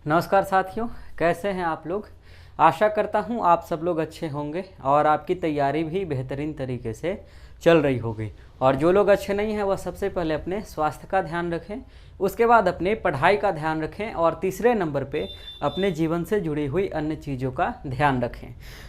नमस्कार साथियों, कैसे हैं आप लोग। आशा करता हूं आप सब लोग अच्छे होंगे और आपकी तैयारी भी बेहतरीन तरीके से चल रही होगी। और जो लोग अच्छे नहीं हैं वह सबसे पहले अपने स्वास्थ्य का ध्यान रखें, उसके बाद अपने पढ़ाई का ध्यान रखें और तीसरे नंबर पे अपने जीवन से जुड़ी हुई अन्य चीज़ों का ध्यान रखें।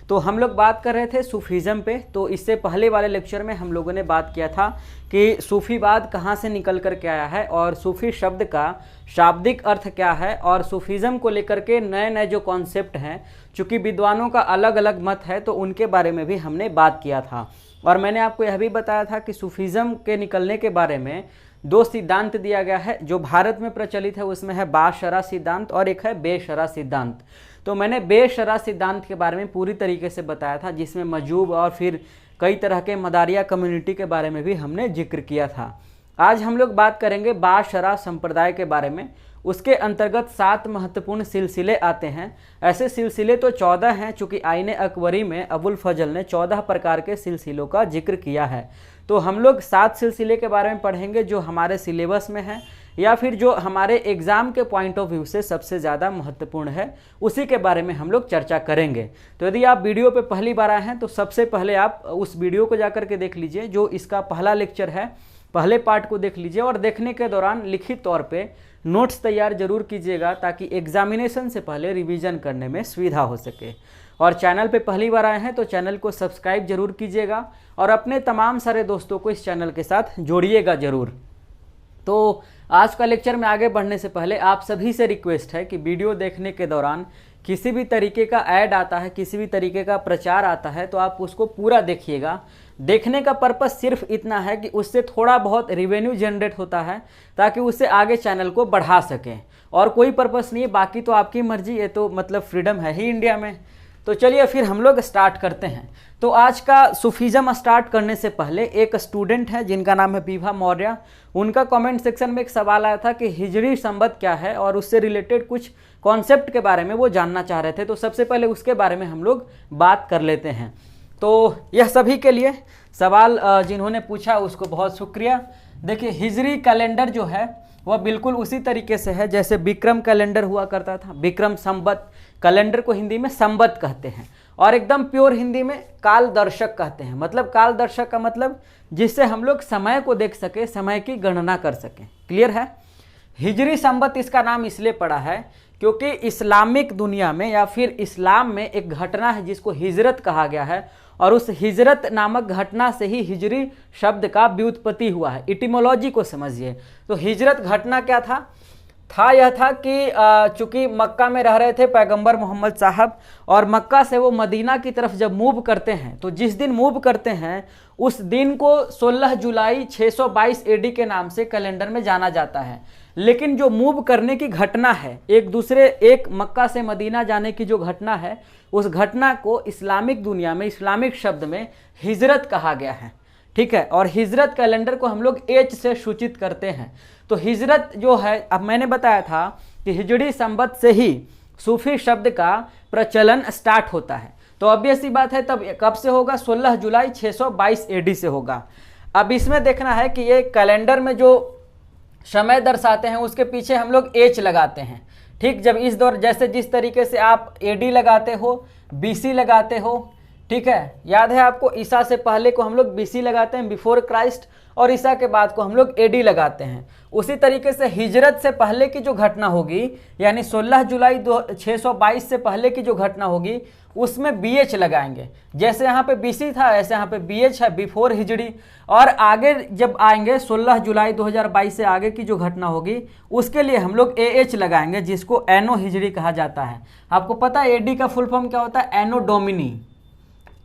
तो हम लोग बात कर रहे थे सूफीज़म पे। तो इससे पहले वाले लेक्चर में हम लोगों ने बात किया था कि सूफीवाद कहाँ से निकल कर के आया है और सूफी शब्द का शाब्दिक अर्थ क्या है और सूफीज़म को लेकर के नए नए जो कॉन्सेप्ट हैं, चूँकि विद्वानों का अलग अलग मत है तो उनके बारे में भी हमने बात किया था। और मैंने आपको यह भी बताया था कि सूफीज़म के निकलने के बारे में दो सिद्धांत दिया गया है। जो भारत में प्रचलित है उसमें है बाशरा सिद्धांत और एक है बेशरा सिद्धांत। तो मैंने बेशरा सिद्धांत के बारे में पूरी तरीके से बताया था, जिसमें मजूब और फिर कई तरह के मदारिया कम्युनिटी के बारे में भी हमने जिक्र किया था। आज हम लोग बात करेंगे बाशरा संप्रदाय के बारे में। उसके अंतर्गत 7 महत्वपूर्ण सिलसिले आते हैं। ऐसे सिलसिले तो 14 हैं, चूँकि आईने अकबरी में अबुल फजल ने 14 प्रकार के सिलसिलों का जिक्र किया है। तो हम लोग 7 सिलसिले के बारे में पढ़ेंगे जो हमारे सिलेबस में है या फिर जो हमारे एग्ज़ाम के पॉइंट ऑफ व्यू से सबसे ज़्यादा महत्वपूर्ण है, उसी के बारे में हम लोग चर्चा करेंगे। तो यदि आप वीडियो पे पहली बार आए हैं तो सबसे पहले आप उस वीडियो को जाकर के देख लीजिए जो इसका पहला लेक्चर है। पहले पार्ट को देख लीजिए और देखने के दौरान लिखित तौर पे नोट्स तैयार जरूर कीजिएगा ताकि एग्जामिनेशन से पहले रिवीजन करने में सुविधा हो सके। और चैनल पे पहली बार आए हैं तो चैनल को सब्सक्राइब जरूर कीजिएगा और अपने तमाम सारे दोस्तों को इस चैनल के साथ जोड़िएगा जरूर। तो आज का लेक्चर में आगे बढ़ने से पहले आप सभी से रिक्वेस्ट है कि वीडियो देखने के दौरान किसी भी तरीके का ऐड आता है, किसी भी तरीके का प्रचार आता है तो आप उसको पूरा देखिएगा। देखने का पर्पस सिर्फ इतना है कि उससे थोड़ा बहुत रिवेन्यू जनरेट होता है ताकि उससे आगे चैनल को बढ़ा सकें, और कोई पर्पस नहीं है। बाकी तो आपकी मर्जी, ये तो मतलब फ्रीडम है ही इंडिया में। तो चलिए फिर हम लोग स्टार्ट करते हैं। तो आज का सूफीज़म स्टार्ट करने से पहले एक स्टूडेंट है जिनका नाम है विभा मौर्य। उनका कमेंट सेक्शन में एक सवाल आया था कि हिजरी संवत क्या है और उससे रिलेटेड कुछ कॉन्सेप्ट के बारे में वो जानना चाह रहे थे। तो सबसे पहले उसके बारे में हम लोग बात कर लेते हैं। तो यह सभी के लिए सवाल जिन्होंने पूछा उसको बहुत शुक्रिया। देखिए, हिजरी कैलेंडर जो है वह बिल्कुल उसी तरीके से है जैसे विक्रम कैलेंडर हुआ करता था। विक्रम संवत कैलेंडर को हिंदी में संवत कहते हैं और एकदम प्योर हिंदी में काल दर्शक कहते हैं। मतलब काल दर्शक का मतलब जिससे हम लोग समय को देख सके, समय की गणना कर सकें। क्लियर है। हिजरी संवत इसका नाम इसलिए पड़ा है क्योंकि इस्लामिक दुनिया में या फिर इस्लाम में एक घटना है जिसको हिजरत कहा गया है और उस हिजरत नामक घटना से ही हिजरी शब्द का व्युत्पत्ति हुआ है। इटिमोलॉजी को समझिए। तो हिजरत घटना क्या था यह था कि चूंकि मक्का में रह रहे थे पैगंबर मोहम्मद साहब और मक्का से वो मदीना की तरफ जब मूव करते हैं तो जिस दिन मूव करते हैं उस दिन को 16 जुलाई 622 एडी के नाम से कैलेंडर में जाना जाता है। लेकिन जो मूव करने की घटना है, एक मक्का से मदीना जाने की जो घटना है, उस घटना को इस्लामिक दुनिया में, इस्लामिक शब्द में हिजरत कहा गया है। ठीक है। और हिजरत कैलेंडर को हम लोग एच से सूचित करते हैं। तो हिजरत जो है, अब मैंने बताया था कि हिजरी संवत से ही सूफी शब्द का प्रचलन स्टार्ट होता है। तो ऑब्वियस सी बात है, तब कब से होगा? 16 जुलाई 622 एडी से होगा। अब इसमें देखना है कि ये कैलेंडर में जो समय दर्शाते हैं उसके पीछे हम लोग एच लगाते हैं। ठीक, जब इस दौर जैसे जिस तरीके से आप एडी लगाते हो, बीसी लगाते हो, ठीक है, याद है आपको, ईसा से पहले को हम लोग बीसी लगाते हैं, बिफोर क्राइस्ट, और ईसा के बाद को हम लोग एडी लगाते हैं। उसी तरीके से हिजरत से पहले की जो घटना होगी यानी 16 जुलाई 622 से पहले की जो घटना होगी उसमें बीएच लगाएंगे। जैसे यहाँ पे बीसी था ऐसे यहाँ पे बीएच है, बिफोर हिजड़ी। और आगे जब आएंगे 16 जुलाई 2022 से आगे की जो घटना होगी उसके लिए हम लोग एएच लगाएंगे, जिसको एनो हिजड़ी कहा जाता है। आपको पता है एडी का फुल फॉर्म क्या होता है? एनो डोमिनी।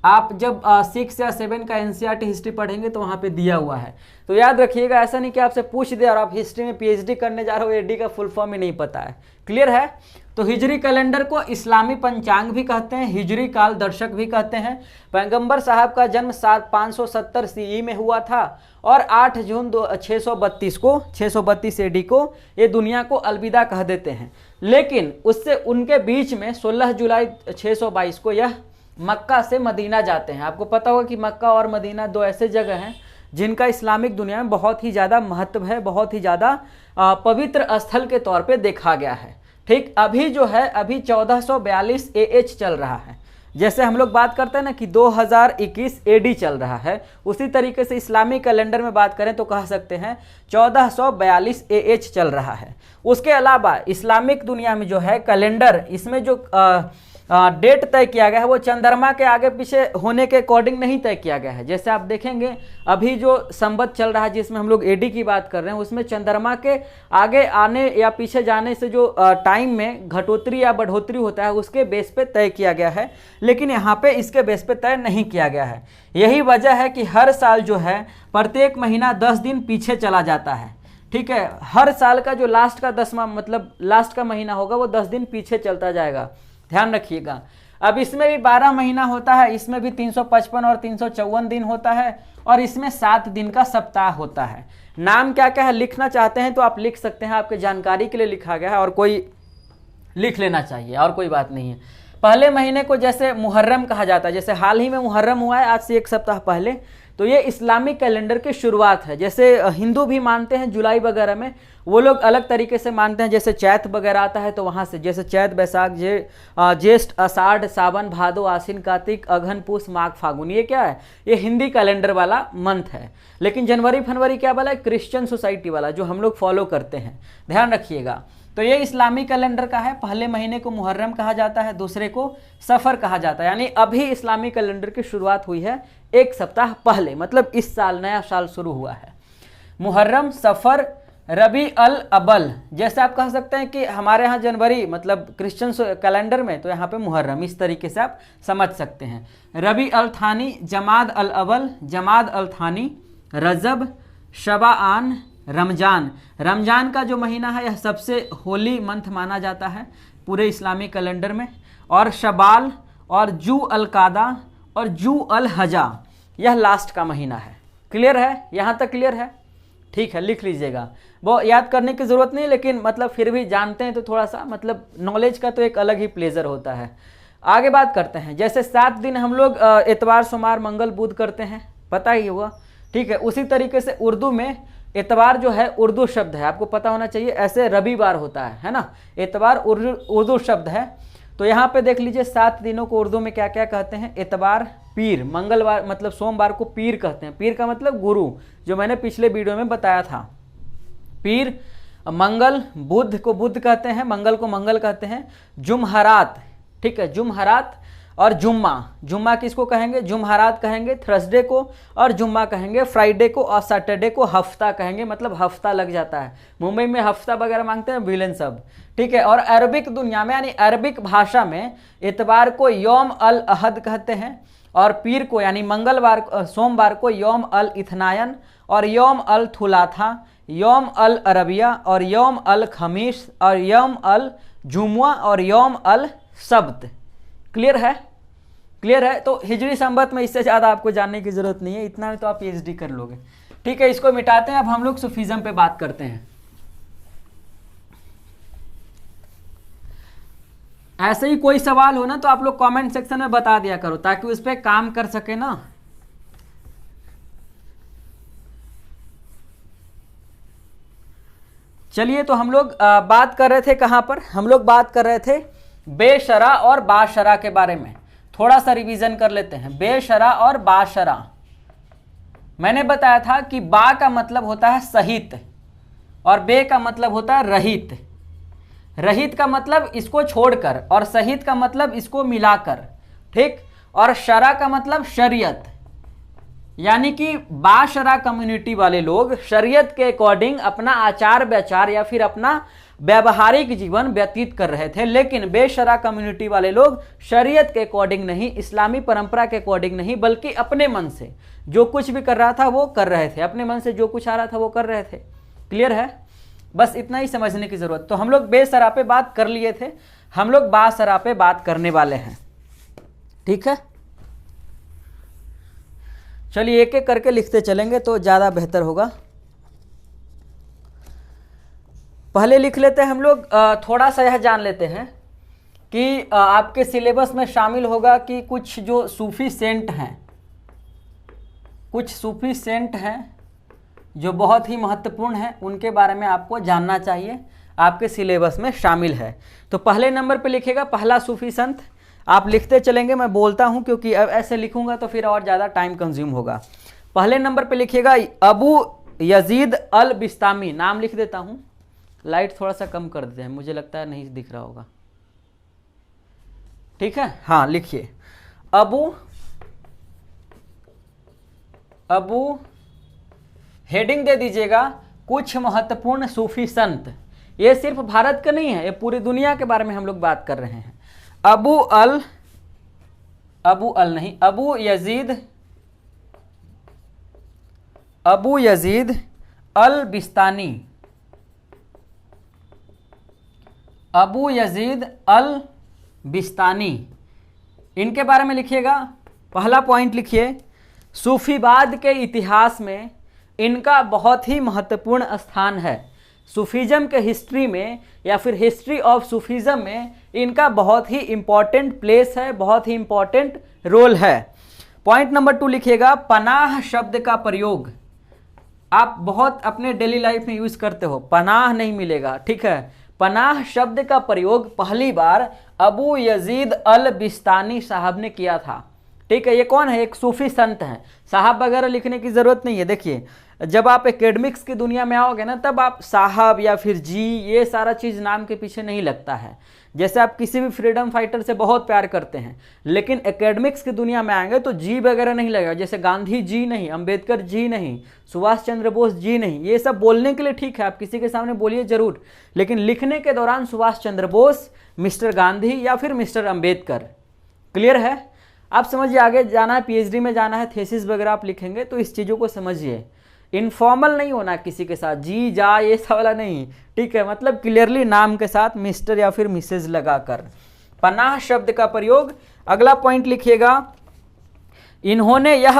आप जब 6 या 7 का एनसीईआरटी हिस्ट्री पढ़ेंगे तो वहाँ पे दिया हुआ है। तो याद रखिएगा, ऐसा नहीं कि आपसे पूछ दे और आप हिस्ट्री में पीएचडी करने जा रहे हो, एडी का फुल फॉर्म ही नहीं पता है। क्लियर है। तो हिजरी कैलेंडर को इस्लामी पंचांग भी कहते हैं, हिजरी काल दर्शक भी कहते हैं। पैगंबर साहब का जन्म 570 सीई में हुआ था और 8 जून 632 एडी को ये दुनिया को अलविदा कह देते हैं। लेकिन उससे उनके बीच में 16 जुलाई 622 को यह मक्का से मदीना जाते हैं। आपको पता होगा कि मक्का और मदीना दो ऐसे जगह हैं जिनका इस्लामिक दुनिया में बहुत ही ज़्यादा महत्व है, बहुत ही ज़्यादा पवित्र स्थल के तौर पे देखा गया है। ठीक, अभी जो है अभी 1442 AH चल रहा है। जैसे हम लोग बात करते हैं ना कि 2021 AD चल रहा है, उसी तरीके से इस्लामिक कैलेंडर में बात करें तो कह सकते हैं 1442 AH चल रहा है। उसके अलावा इस्लामिक दुनिया में जो है कैलेंडर, इसमें जो डेट तय किया गया है वो चंद्रमा के आगे पीछे होने के अकॉर्डिंग नहीं तय किया गया है। जैसे आप देखेंगे अभी जो संवत चल रहा है जिसमें हम लोग AD की बात कर रहे हैं, उसमें चंद्रमा के आगे आने या पीछे जाने से जो टाइम में घटोतरी या बढ़ोतरी होता है उसके बेस पे तय किया गया है, लेकिन यहाँ पे इसके बेस पे तय नहीं किया गया है। यही वजह है कि हर साल जो है प्रत्येक महीना 10 दिन पीछे चला जाता है। ठीक है, हर साल का जो लास्ट का 10वां मतलब लास्ट का महीना होगा वो 10 दिन पीछे चलता जाएगा, ध्यान रखिएगा। अब इसमें भी 12 महीना होता है, इसमें भी 355 और 354 दिन होता है, और इसमें 7 दिन का सप्ताह होता है। नाम क्या क्या है लिखना चाहते हैं तो आप लिख सकते हैं, आपके जानकारी के लिए लिखा गया है और कोई लिख लेना चाहिए, और कोई बात नहीं है। पहले महीने को जैसे मुहर्रम कहा जाता है, जैसे हाल ही में मुहर्रम हुआ है आज से 1 सप्ताह पहले, तो ये इस्लामिक कैलेंडर की शुरुआत है। जैसे हिंदू भी मानते हैं जुलाई वगैरह में, वो लोग अलग तरीके से मानते हैं, जैसे चैत वगैरह आता है तो वहाँ से, जैसे चैत बैसाख ज्येष्ठ आषाढ़ सावन भादो आश्विन कार्तिक अघन पूस माघ फागुन, ये क्या है, ये हिंदी कैलेंडर वाला मंथ है। लेकिन जनवरी फरवरी क्या वाला है, क्रिश्चियन सोसाइटी वाला जो हम लोग फॉलो करते हैं, ध्यान रखिएगा। तो ये इस्लामिक कैलेंडर का है। पहले महीने को मुहर्रम कहा जाता है, दूसरे को सफ़र कहा जाता है। यानी अभी इस्लामिक कैलेंडर की शुरुआत हुई है 1 सप्ताह पहले, मतलब इस साल नया साल शुरू हुआ है। मुहर्रम, सफ़र, रबी अल अबल, जैसे आप कह सकते हैं कि हमारे यहाँ जनवरी मतलब क्रिश्चियन कैलेंडर में, तो यहाँ पे मुहर्रम, इस तरीके से आप समझ सकते हैं। रबी अल थानी, जमाद अल अवल, जमाद अल थानी, रजब, शबाआन, रमजान। रमजान का जो महीना है यह सबसे होली मंथ माना जाता है पूरे इस्लामिक कैलेंडर में। और शबाल और जू अल कादा और जू अल हजा, यह लास्ट का महीना है। क्लियर है, यहाँ तक क्लियर है? ठीक है, लिख लीजिएगा। वो याद करने की ज़रूरत नहीं, लेकिन मतलब फिर भी जानते हैं तो थोड़ा सा मतलब नॉलेज का तो एक अलग ही प्लेजर होता है। आगे बात करते हैं। जैसे 7 दिन हम लोग इतवार सोमवार मंगल बुध करते हैं, पता ही हुआ। ठीक है, उसी तरीके से उर्दू में इतवार जो है उर्दू शब्द है, आपको पता होना चाहिए। ऐसे रविवार होता है ना, इतवार उर्दू शब्द है। तो यहाँ पे देख लीजिए 7 दिनों को उर्दू में क्या क्या कहते हैं। इतवार, पीर, मंगलवार मतलब सोमवार को पीर कहते हैं, पीर का मतलब गुरु, जो मैंने पिछले वीडियो में बताया था। पीर, मंगल, बुध को बुध कहते हैं, मंगल को मंगल कहते हैं। जुमहरात, ठीक है, जुमहरात और जुम्मा, जुम्मा किसको कहेंगे, जुमहरात कहेंगे थर्सडे को, और जुम्मा कहेंगे फ्राइडे को, और सैटरडे को हफ्ता कहेंगे, मतलब हफ्ता लग जाता है। मुंबई में हफ्ता वगैरह मांगते हैं विलेन सब, ठीक है। और अरबिक दुनिया में यानी अरबिक भाषा में इतवार को यौम अल अहद कहते हैं, और पीर को यानी मंगलवार सोमवार को यौम अल इथनायन, और यौम अल थुलाथा, यौम अल अरबिया, और यौम अल खमीस, और यौम अल जुमुआ, और यौम अल सब्त। क्लियर है? क्लियर है। तो हिजरी संबत में इससे ज़्यादा आपको जानने की ज़रूरत नहीं है, इतना में तो आप PhD कर लोगे। ठीक है, इसको मिटाते हैं। अब हम लोग सूफीज़म पे बात करते हैं। ऐसे ही कोई सवाल हो ना तो आप लोग कमेंट सेक्शन में बता दिया करो, ताकि उस पर काम कर सके ना। चलिए, तो हम लोग बात कर रहे थे कहाँ पर, हम लोग बात कर रहे थे बेशरा और बाशरा के बारे में। थोड़ा सा रिवीजन कर लेते हैं। बेशरा और बाशरा, मैंने बताया था कि बा का मतलब होता है सहित, और बे का मतलब होता है रहित। रहित का मतलब इसको छोड़कर, और सहित का मतलब इसको मिलाकर, ठीक। और शरा का मतलब शरीयत, यानी कि बाशरा कम्युनिटी वाले लोग शरीयत के अकॉर्डिंग अपना आचार व्यचार या फिर अपना व्यावहारिक जीवन व्यतीत कर रहे थे। लेकिन बेशरा कम्युनिटी वाले लोग शरीयत के अकॉर्डिंग नहीं, इस्लामी परंपरा के अकॉर्डिंग नहीं, बल्कि अपने मन से जो कुछ भी कर रहा था वो कर रहे थे, अपने मन से जो कुछ आ रहा था वो कर रहे थे। क्लियर है? बस इतना ही समझने की जरूरत। तो हम लोग बेशरा पे बात कर लिए थे, हम लोग बाशरा पे बात करने वाले हैं। ठीक है, चलिए एक एक करके लिखते चलेंगे तो ज़्यादा बेहतर होगा। पहले लिख लेते हैं हम लोग। थोड़ा सा यह जान लेते हैं कि आपके सिलेबस में शामिल होगा कि कुछ जो सूफी सेंट हैं, कुछ सूफी सेंट हैं जो बहुत ही महत्वपूर्ण हैं, उनके बारे में आपको जानना चाहिए। आपके सिलेबस में शामिल है। तो पहले नंबर पे लिखेगा पहला सूफी संत, आप लिखते चलेंगे, मैं बोलता हूँ क्योंकि अब ऐसे लिखूंगा तो फिर और ज़्यादा टाइम कंज्यूम होगा। पहले नंबर पे लिखेगा अबू यजीद अल बिस्तामी, नाम लिख देता हूँ, लाइट थोड़ा सा कम कर देते हैं, मुझे लगता है नहीं दिख रहा होगा, ठीक है। हाँ लिखिए अबू हेडिंग दे दीजिएगा कुछ महत्वपूर्ण सूफी संत। ये सिर्फ भारत का नहीं है, ये पूरी दुनिया के बारे में हम लोग बात कर रहे हैं। अबू यजीद अल बिस्तानी, अबू यजीद अल बिस्तानी, इनके बारे में लिखिएगा। पहला पॉइंट लिखिए, सूफीवाद के इतिहास में इनका बहुत ही महत्वपूर्ण स्थान है। सूफीज़म के हिस्ट्री में या फिर हिस्ट्री ऑफ सूफीज़म में इनका बहुत ही इम्पॉर्टेंट प्लेस है, बहुत ही इम्पॉर्टेंट रोल है। पॉइंट नंबर 2 लिखिएगा, पनाह शब्द का प्रयोग आप बहुत अपने डेली लाइफ में यूज़ करते हो, पनाह नहीं मिलेगा, ठीक है। पनाह शब्द का प्रयोग पहली बार अबू यजीद अल बिस्तानी साहब ने किया था, ठीक है। ये कौन है? एक सूफी संत हैं, साहब वगैरह लिखने की ज़रूरत नहीं है। देखिए जब आप एकेडमिक्स की दुनिया में आओगे ना, तब आप साहब या फिर जी, ये सारा चीज़ नाम के पीछे नहीं लगता है। जैसे आप किसी भी फ्रीडम फाइटर से बहुत प्यार करते हैं, लेकिन एकेडमिक्स की दुनिया में आएंगे तो जी वगैरह नहीं लगेगा। जैसे गांधी जी नहीं, अंबेडकर जी नहीं, सुभाष चंद्र बोस जी नहीं, ये सब बोलने के लिए ठीक है, आप किसी के सामने बोलिए ज़रूर, लेकिन लिखने के दौरान सुभाष चंद्र बोस, मिस्टर गांधी या फिर मिस्टर अंबेडकर। क्लियर है? आप समझिए, आगे जाना है, पीएचडी में जाना है, थीसिस वगैरह आप लिखेंगे तो इस चीज़ों को समझिए। इनफॉर्मल नहीं होना किसी के साथ, जी जा ये सब वाला नहीं, ठीक है। मतलब क्लियरली नाम के साथ मिस्टर या फिर मिसेज लगाकर। पनाह शब्द का प्रयोग। अगला पॉइंट लिखिएगा, इन्होंने यह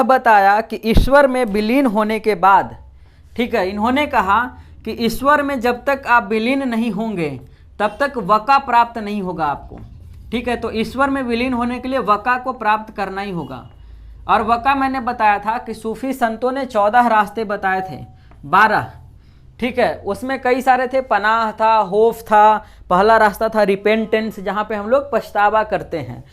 बताया कि ईश्वर में विलीन होने के बाद, ठीक है, इन्होंने कहा कि ईश्वर में जब तक आप विलीन नहीं होंगे तब तक वका प्राप्त नहीं होगा आपको, ठीक है। तो ईश्वर में विलीन होने के लिए वका को प्राप्त करना ही होगा। और वका मैंने बताया था कि सूफी संतों ने 14 रास्ते बताए थे, 12, ठीक है। उसमें कई सारे थे, पनाह था, होफ था, पहला रास्ता था रिपेंटेंस, जहाँ पे हम लोग पछतावा करते हैं।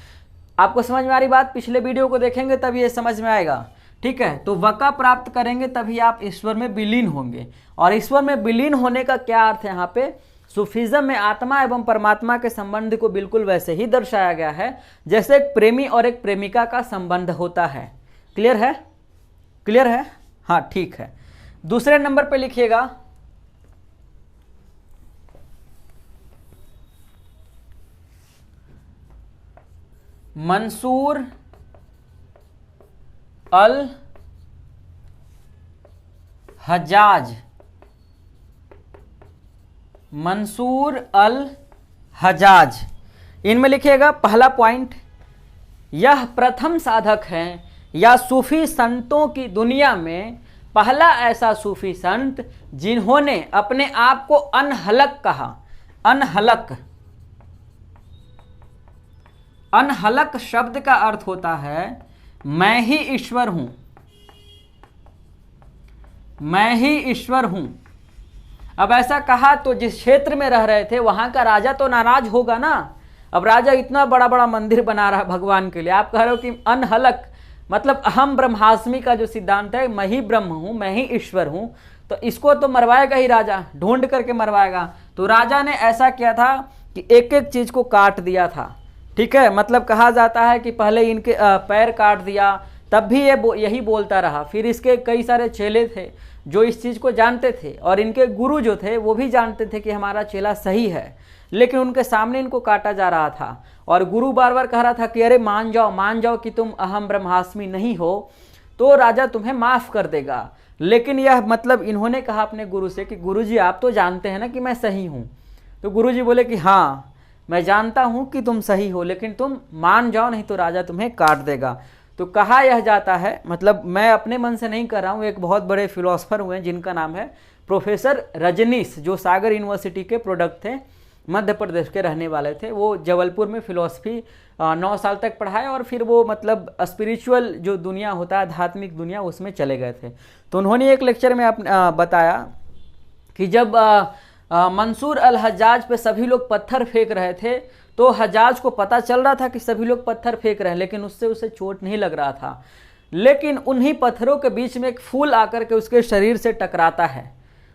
आपको समझ में आ रही बात? पिछले वीडियो को देखेंगे तब ये समझ में आएगा, ठीक है। तो वका प्राप्त करेंगे तभी आप ईश्वर में विलीन होंगे। और ईश्वर में विलीन होने का क्या अर्थ है? यहाँ पे सूफीज़म में आत्मा एवं परमात्मा के संबंध को बिल्कुल वैसे ही दर्शाया गया है जैसे एक प्रेमी और एक प्रेमिका का संबंध होता है। क्लियर है? क्लियर है? हाँ ठीक है। दूसरे नंबर पे लिखिएगा, मंसूर अल हज्जाज, मंसूर अल हज्जाज, इनमें लिखिएगा पहला पॉइंट, यह प्रथम साधक हैं या सूफी संतों की दुनिया में पहला ऐसा सूफी संत जिन्होंने अपने आप को अनहलक कहा। अनहलक, अनहलक शब्द का अर्थ होता है मैं ही ईश्वर हूं, मैं ही ईश्वर हूं। अब ऐसा कहा तो जिस क्षेत्र में रह रहे थे वहां का राजा तो नाराज होगा ना। अब राजा इतना बड़ा बड़ा मंदिर बना रहा है भगवान के लिए, आप कह रहे हो कि अनहलक, मतलब अहम ब्रह्मास्मि का जो सिद्धांत है, मैं ही ब्रह्म हूं, मैं ही ईश्वर हूं, तो इसको तो मरवाएगा ही राजा, ढूंढ करके मरवाएगा। तो राजा ने ऐसा किया था कि एक एक चीज को काट दिया था, ठीक है। मतलब कहा जाता है कि पहले इनके पैर काट दिया, तब भी ये यही बोलता रहा। फिर इसके कई सारे चेले थे जो इस चीज़ को जानते थे, और इनके गुरु जो थे वो भी जानते थे कि हमारा चेला सही है, लेकिन उनके सामने इनको काटा जा रहा था। और गुरु बार बार कह रहा था कि अरे मान जाओ कि तुम अहम ब्रह्मास्मि नहीं हो, तो राजा तुम्हें माफ़ कर देगा। लेकिन यह मतलब इन्होंने कहा अपने गुरु से कि गुरुजी आप तो जानते हैं ना कि मैं सही हूँ। तो गुरुजी बोले कि हाँ मैं जानता हूँ कि तुम सही हो, लेकिन तुम मान जाओ नहीं तो राजा तुम्हें काट देगा। तो कहा यह जाता है, मतलब मैं अपने मन से नहीं कर रहा हूँ, एक बहुत बड़े फिलोसफर हुए हैं जिनका नाम है प्रोफेसर रजनीश, जो सागर यूनिवर्सिटी के प्रोडक्ट थे, मध्य प्रदेश के रहने वाले थे। वो जबलपुर में फिलोसफी 9 साल तक पढ़ाए और फिर वो मतलब स्पिरिचुअल जो दुनिया होता है, आध्यात्मिक दुनिया, उसमें चले गए थे। तो उन्होंने एक लेक्चर में बताया कि जब मंसूर अल हज्जाज पे सभी लोग पत्थर फेंक रहे थे तो हज्जाज को पता चल रहा था कि सभी लोग पत्थर फेंक रहे हैं, लेकिन उससे उसे चोट नहीं लग रहा था। लेकिन उन्हीं पत्थरों के बीच में एक फूल आकर के उसके शरीर से टकराता है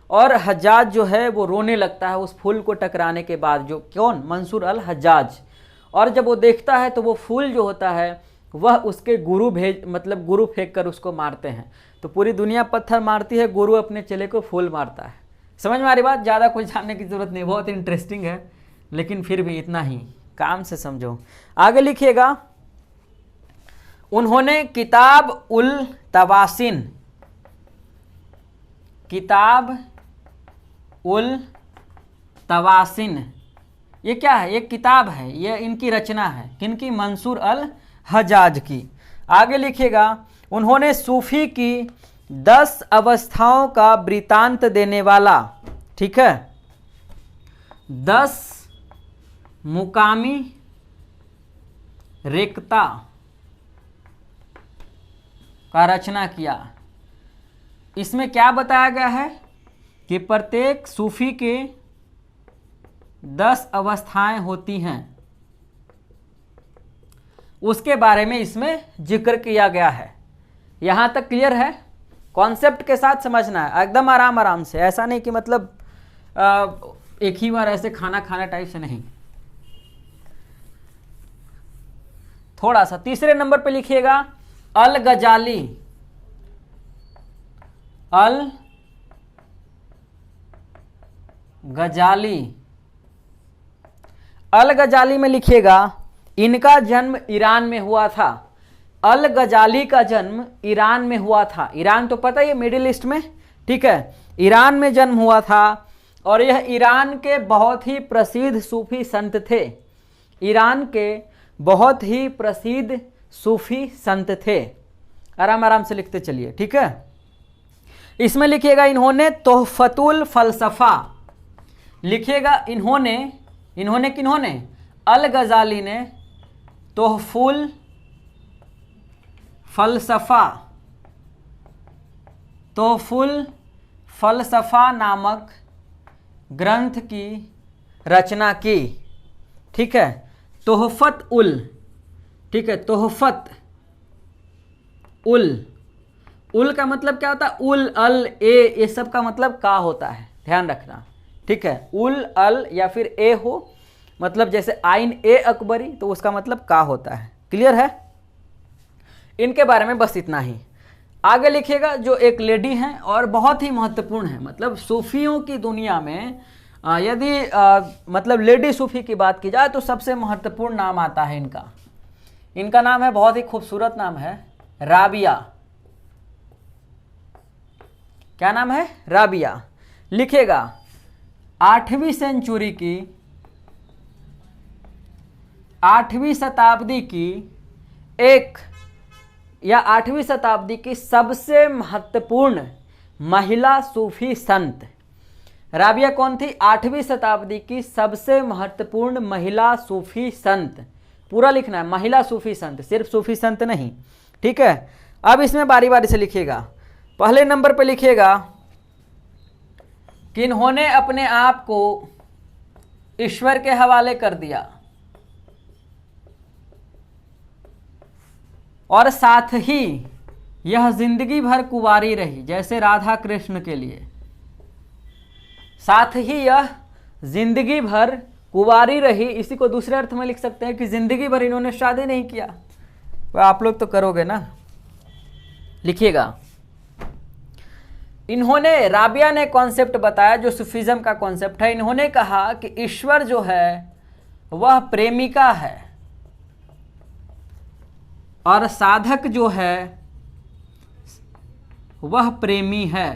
और हज्जाज जो है वो रोने लगता है उस फूल को टकराने के बाद। जो कौन? मंसूर अल हज्जाज। और जब वो देखता है तो वो फूल जो होता है वह उसके गुरु गुरु फेंक कर उसको मारते हैं। तो पूरी दुनिया पत्थर मारती है, गुरु अपने चेले को फूल मारता है। समझ में आ रही बात? ज़्यादा कुछ जानने की ज़रूरत नहीं, बहुत इंटरेस्टिंग है, लेकिन फिर भी इतना ही काम से समझो। आगे लिखिएगा, उन्होंने किताब उल तवासिन, किताब उल तवासिन, ये क्या है? एक किताब है, ये इनकी रचना है। किनकी? मंसूर अल हज्जाज की। आगे लिखिएगा, उन्होंने सूफी की 10 अवस्थाओं का वृतांत देने वाला, ठीक है, 10 मुकामी रेखता का रचना किया। इसमें क्या बताया गया है कि प्रत्येक सूफी के 10 अवस्थाएं होती हैं, उसके बारे में इसमें जिक्र किया गया है। यहां तक क्लियर है? कॉन्सेप्ट के साथ समझना है एकदम आराम आराम से, ऐसा नहीं कि मतलब एक ही बार ऐसे खाना खाना टाइप से नहीं। थोड़ा सा तीसरे नंबर पे लिखिएगा, अल गजाली, अल गजाली। अल गजाली में लिखिएगा, इनका जन्म ईरान में हुआ था। अल गजाली का जन्म ईरान में हुआ था। ईरान तो पता ही है, मिडिल ईस्ट में, ठीक है, ईरान में जन्म हुआ था। और यह ईरान के बहुत ही प्रसिद्ध सूफी संत थे। ईरान के बहुत ही प्रसिद्ध सूफी संत थे। आराम आराम से लिखते चलिए, ठीक है। इसमें लिखिएगा, इन्होंने तोहफतुल फलसफा, लिखिएगा इन्होंने, इन्होंने किन्होंने? अल गजाली ने तोहफुल फलसफा, तोहफुल फलसफा नामक ग्रंथ की रचना की, ठीक है। तोहफत उल, ठीक है, तोहफत उल, उल का मतलब क्या होता है? उल, अल, ए, ये सब का मतलब का होता है, ध्यान रखना, ठीक है। उल, अल या फिर ए हो, मतलब जैसे आइन ए अकबरी, तो उसका मतलब का होता है। क्लियर है? इनके बारे में बस इतना ही। आगे लिखिएगा, जो एक लेडी हैं और बहुत ही महत्वपूर्ण है, मतलब सूफियों की दुनिया में यदि मतलब लेडी सूफी की बात की जाए तो सबसे महत्वपूर्ण नाम आता है इनका। इनका नाम है, बहुत ही खूबसूरत नाम है, राबिया। क्या नाम है? राबिया। लिखेगा 8वीं सेंचुरी की, 8वीं शताब्दी की एक या 8वीं शताब्दी की सबसे महत्वपूर्ण महिला सूफी संत। राबिया कौन थी? 8वीं शताब्दी की सबसे महत्वपूर्ण महिला सूफी संत। पूरा लिखना है, महिला सूफी संत, सिर्फ सूफी संत नहीं, ठीक है। अब इसमें बारी बारी से लिखिएगा। पहले नंबर पे लिखिएगा कि इन्होंने अपने आप को ईश्वर के हवाले कर दिया और साथ ही यह जिंदगी भर कुंवारी रही, जैसे राधा कृष्ण के लिए। साथ ही यह जिंदगी भर कुंवारी रही, इसी को दूसरे अर्थ में लिख सकते हैं कि जिंदगी भर इन्होंने शादी नहीं किया। तो आप लोग तो करोगे ना। लिखिएगा, इन्होंने, राबिया ने कॉन्सेप्ट बताया जो सूफिज्म का कॉन्सेप्ट है। इन्होंने कहा कि ईश्वर जो है वह प्रेमिका है और साधक जो है वह प्रेमी है।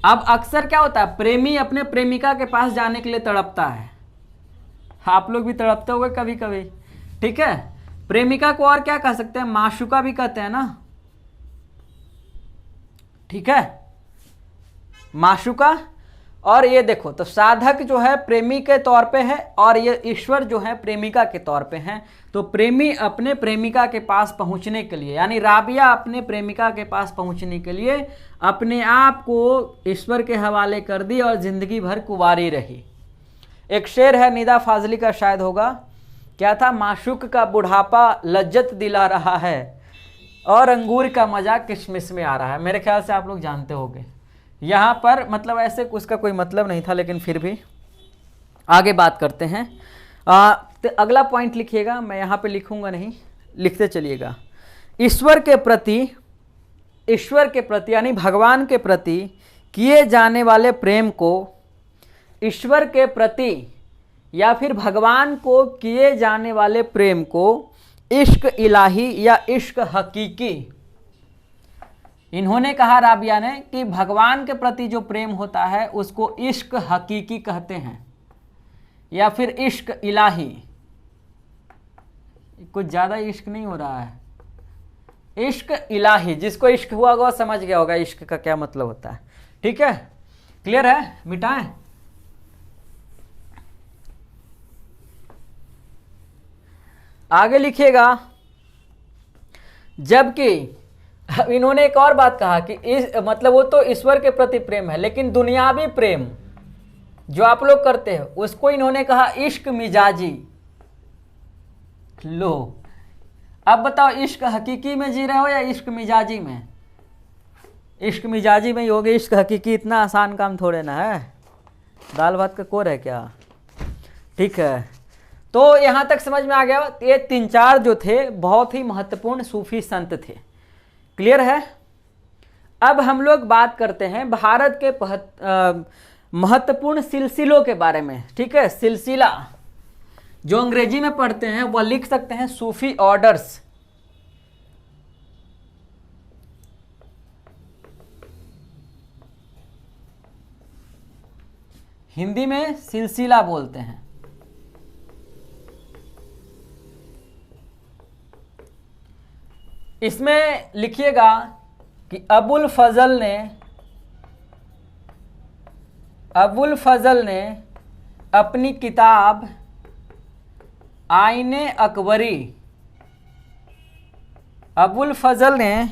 अब अक्सर क्या होता है, प्रेमी अपने प्रेमिका के पास जाने के लिए तड़पता है। आप लोग भी तड़पते होंगे कभी कभी, ठीक है। प्रेमिका को और क्या कह सकते हैं? माशुका भी कहते हैं ना, ठीक है, माशुका। और ये देखो, तो साधक जो है प्रेमी के तौर पे है और ये ईश्वर जो है प्रेमिका के तौर पे हैं। तो प्रेमी अपने प्रेमिका के पास पहुंचने के लिए, यानी राबिया अपने प्रेमिका के पास पहुंचने के लिए अपने आप को ईश्वर के हवाले कर दी और जिंदगी भर कुंवारी रही। एक शेर है निदा फाजली का, शायद होगा, क्या था, माशूक का बुढ़ापा लज्जत दिला रहा है और अंगूर का मजा किशमिश में आ रहा है। मेरे ख्याल से आप लोग जानते होंगे। यहाँ पर मतलब ऐसे उसका कोई मतलब नहीं था, लेकिन फिर भी आगे बात करते हैं। तो अगला पॉइंट लिखिएगा, मैं यहाँ पे लिखूंगा नहीं, लिखते चलिएगा। ईश्वर के प्रति यानी भगवान के प्रति किए जाने वाले प्रेम को, ईश्वर के प्रति या फिर भगवान को किए जाने वाले प्रेम को इश्क इलाही या इश्क हकीकी, इन्होंने कहा राबिया ने कि भगवान के प्रति जो प्रेम होता है उसको इश्क हकीकी कहते हैं या फिर इश्क इलाही। कुछ ज़्यादा इश्क नहीं हो रहा है, इश्क इलाही। जिसको इश्क हुआ होगा समझ गया होगा इश्क का क्या मतलब होता है। ठीक है, क्लियर है, मिटाएं। आगे लिखिएगा, जबकि इन्होंने एक और बात कहा कि मतलब वो तो ईश्वर के प्रति प्रेम है, लेकिन दुनियावी प्रेम जो आप लोग करते हैं उसको इन्होंने कहा इश्क मिजाजी। लो, अब बताओ इश्क हकीकी में जी रहे हो या इश्क मिजाजी में? इश्क मिजाजी में ही होगे, इश्क हकीकी इतना आसान काम थोड़े ना है, दाल भात का कोर है क्या? ठीक है, तो यहाँ तक समझ में आ गया। ये 3-4 जो थे बहुत ही महत्वपूर्ण सूफी संत थे। क्लियर है। अब हम लोग बात करते हैं भारत के महत्वपूर्ण सिलसिलों के बारे में। ठीक है, सिलसिला जो अंग्रेजी में पढ़ते हैं वह लिख सकते हैं सूफी ऑर्डर्स। हिंदी में सिलसिला बोलते हैं। इसमें लिखिएगा कि अबुल फजल ने अपनी किताब आईने अकबरी, अबुल फजल ने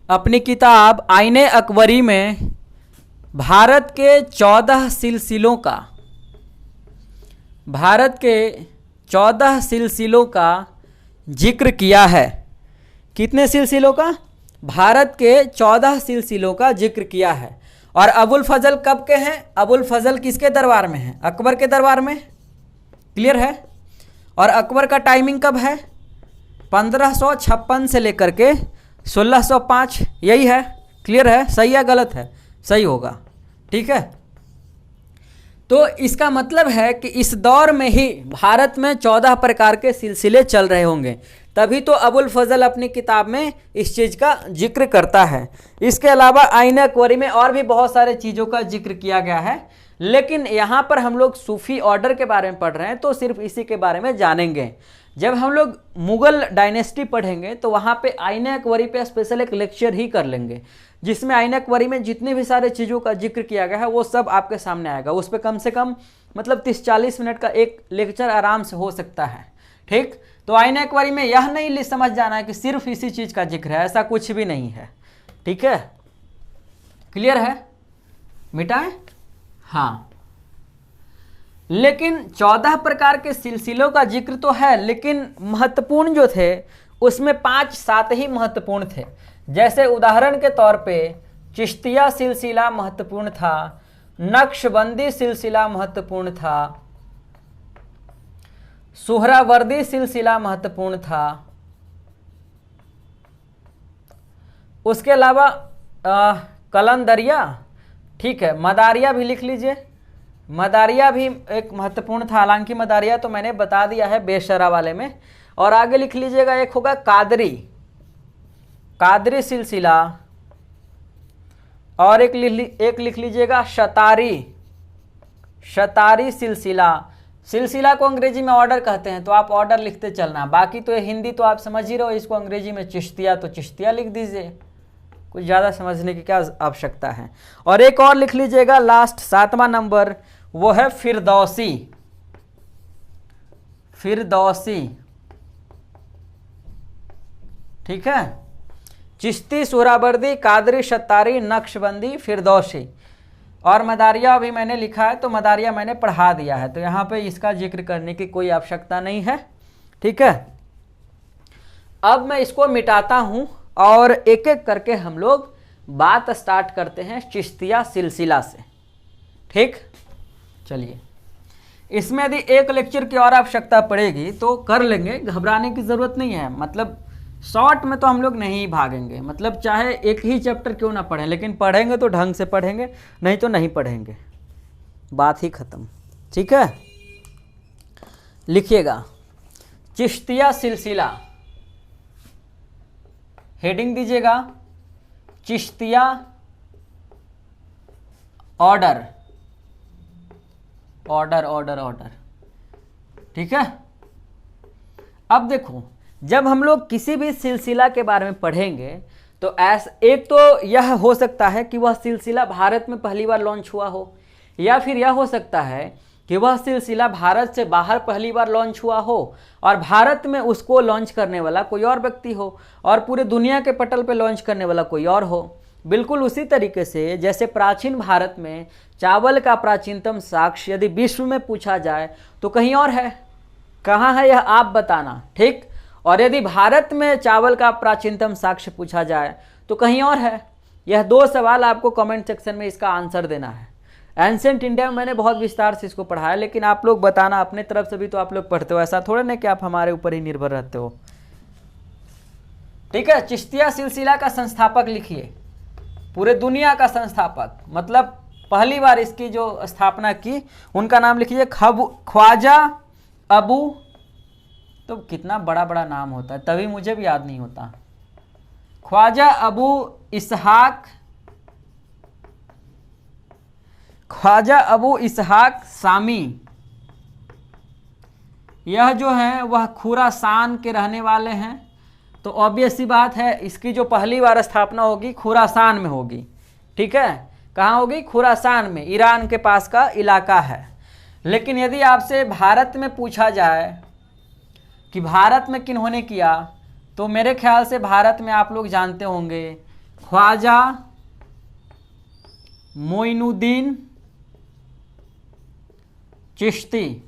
अपनी किताब आईने अकबरी में भारत के 14 सिलसिलों का जिक्र किया है। कितने सिलसिलों का? भारत के 14 सिलसिलों का जिक्र किया है। और अबुल फजल कब के हैं? अबुल फजल किसके दरबार में है? अकबर के दरबार में। क्लियर है। और अकबर का टाइमिंग कब है? 1556 से लेकर के 1605, यही है। क्लियर है, सही है गलत है? सही होगा। ठीक है, तो इसका मतलब है कि इस दौर में ही भारत में 14 प्रकार के सिलसिले चल रहे होंगे, तभी तो अबुल फजल अपनी किताब में इस चीज़ का जिक्र करता है। इसके अलावा आईने अकबरी में और भी बहुत सारे चीज़ों का जिक्र किया गया है, लेकिन यहाँ पर हम लोग सूफी ऑर्डर के बारे में पढ़ रहे हैं तो सिर्फ इसी के बारे में जानेंगे। जब हम लोग मुगल डायनेस्टी पढ़ेंगे तो वहाँ पे आईने अकबरी पे स्पेशल एक लेक्चर ही कर लेंगे, जिसमें आईने अकबरी में जितने भी सारे चीज़ों का जिक्र किया गया है वो सब आपके सामने आएगा। उस पर कम से कम मतलब 30-40 मिनट का एक लेक्चर आराम से हो सकता है। ठीक, तो आईने अकबरी में यह नहीं समझ जाना है कि सिर्फ इसी चीज़ का जिक्र है, ऐसा कुछ भी नहीं है। ठीक है, क्लियर है, मिटाएं। हाँ, लेकिन 14 प्रकार के सिलसिलों का जिक्र तो है, लेकिन महत्वपूर्ण जो थे उसमें 5-7 ही महत्वपूर्ण थे। जैसे उदाहरण के तौर पे चिश्तिया सिलसिला महत्वपूर्ण था, नक्शबंदी सिलसिला महत्वपूर्ण था, सुहरावर्दी सिलसिला महत्वपूर्ण था। उसके अलावा कलंदरिया, ठीक है, मदारिया भी लिख लीजिए। मदारिया भी एक महत्वपूर्ण था, हालांकि मदारिया तो मैंने बता दिया है बेशरा वाले में। और आगे लिख लीजिएगा, एक होगा कादरी सिलसिला, और एक लिख लीजिएगा शतारी सिलसिला को अंग्रेजी में ऑर्डर कहते हैं, तो आप ऑर्डर लिखते चलना। बाकी तो ये हिंदी तो आप समझ ही रहे हो, इसको अंग्रेजी में चिश्तिया, तो चिश्तिया लिख दीजिए, कुछ ज़्यादा समझने की क्या आवश्यकता है। और एक और लिख लीजिएगा लास्ट 7वां नंबर, वो है फिरदौसी। फिरदौसी, ठीक है। चिश्ती, सोहरावर्दी, कादरी, शतारी, नक्शबंदी, फिरदौसी। और मदारिया अभी मैंने लिखा है तो मदारिया मैंने पढ़ा दिया है, तो यहाँ पे इसका जिक्र करने की कोई आवश्यकता नहीं है, ठीक है। अब मैं इसको मिटाता हूँ और एक एक करके हम लोग बात स्टार्ट करते हैं चिश्तिया सिलसिला से, ठीक। चलिए, इसमें यदि एक लेक्चर की और आवश्यकता पड़ेगी तो कर लेंगे, घबराने की ज़रूरत नहीं है। मतलब शॉर्ट में तो हम लोग नहीं भागेंगे, मतलब चाहे एक ही चैप्टर क्यों ना पढ़ें, लेकिन पढ़ेंगे तो ढंग से पढ़ेंगे, नहीं तो नहीं पढ़ेंगे, बात ही ख़त्म, ठीक है। लिखिएगा चिश्तिया सिलसिला, हेडिंग दीजिएगा Chishtiya order, order order order, ठीक है। अब देखो, जब हम लोग किसी भी सिलसिला के बारे में पढ़ेंगे तो एक तो यह हो सकता है कि वह सिलसिला भारत में पहली बार लॉन्च हुआ हो, या फिर यह हो सकता है कि वह सिलसिला भारत से बाहर पहली बार लॉन्च हुआ हो और भारत में उसको लॉन्च करने वाला कोई और व्यक्ति हो और पूरे दुनिया के पटल पे लॉन्च करने वाला कोई और हो। बिल्कुल उसी तरीके से जैसे प्राचीन भारत में चावल का प्राचीनतम साक्ष्य यदि विश्व में पूछा जाए तो कहीं और है, कहाँ है यह आप बताना, ठीक। और यदि भारत में चावल का प्राचीनतम साक्ष्य पूछा जाए तो कहीं और है। यह दो सवाल आपको कमेंट सेक्शन में इसका आंसर देना है। एंशिएंट इंडिया में मैंने बहुत विस्तार से इसको पढ़ाया, लेकिन आप लोग बताना अपने तरफ से भी, तो आप लोग पढ़ते हो, ऐसा थोड़ा ना कि आप हमारे ऊपर ही निर्भर रहते हो, ठीक है। चिश्तिया सिलसिला का संस्थापक लिखिए, पूरे दुनिया का संस्थापक, मतलब पहली बार इसकी जो स्थापना की उनका नाम लिखिए ख्वाजा अबू, तो कितना बड़ा बड़ा नाम होता है, तभी मुझे भी याद नहीं होता। ख्वाजा अबू इसहाक, ख्वाजा अबू इसहाक सामी। यह जो है वह खुरासान के रहने वाले हैं, तो ऑब्वियस सी बात है इसकी जो पहली बार स्थापना होगी खुरासान में होगी, ठीक है। कहाँ होगी? खुरासान में, ईरान के पास का इलाका है। लेकिन यदि आपसे भारत में पूछा जाए कि भारत में किन्होंने किया, तो मेरे ख्याल से भारत में आप लोग जानते होंगे ख्वाजा मोइनुद्दीन चिश्ती।